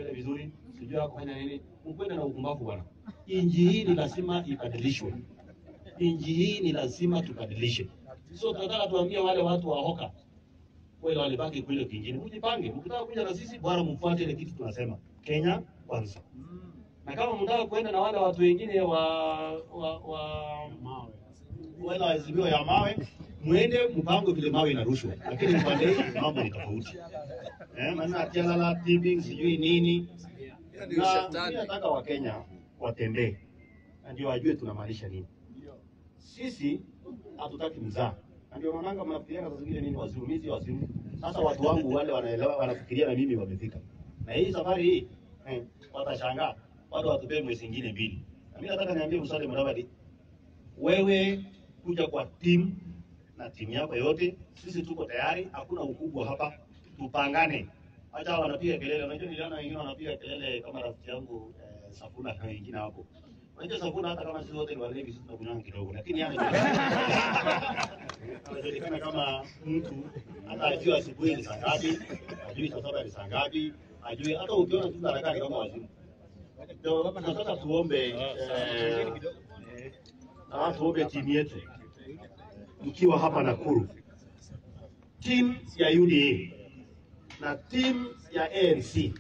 vizuri, sijua kufanya nini, mkwenda na ukumbavu bwana. Inji hii ni lazima ibadilishwe. Inji hii ni lazima tubadilishe. So tunataka tuambie wale watu wa OKA wale walibaki kule kingine, mjipange, mkitaka kuja na sisi bwana mfuate ile kitu tunasema. Kenya kwanza. Na kama mtaka kwenda na wale watu wengine mawe. Wale wazibio ya mawe, muende mpango vile mawe inarushwa. Lakini upande hii mambo ni tofauti. Maana kialala tipping sijui nini. Na nataka wa Kenya watembee. Ndio wajue tunamaanisha nini. Sisi hatutaki mzaa. Ndio maana mnafikiria sasa zingine nini wazimumizi wazimu. Sasa watu wangu wale wanaelewa wanafikiria na mimi wamefika. Na hii safari hii watashangaa. Watu watupee mwezi mwingine mbili. Na mimi nataka niambie Musalia Mudavadi, wewe kuja kwa timu na timu yako yote, sisi tuko tayari, hakuna ukubwa hapa, tupangane. Acha wanapiga kelele, unajua niliona wengine wanapiga kelele kama rafiki yangu Safuna na wengine hapo. Unajua Safuna hata kama sisi wote ni walevi sisi tunakunywa kidogo, lakini yeye anajulikana kama mtu hata ajua asubuhi ni saa ngapi, ajui saa saba ni saa ngapi, ajui hata ukiona tu harakati kama wazimu. Ndio tunataka tuombe tuombe timu yetu mkiwa hapa Nakuru, timu ya UDA na timu ya ANC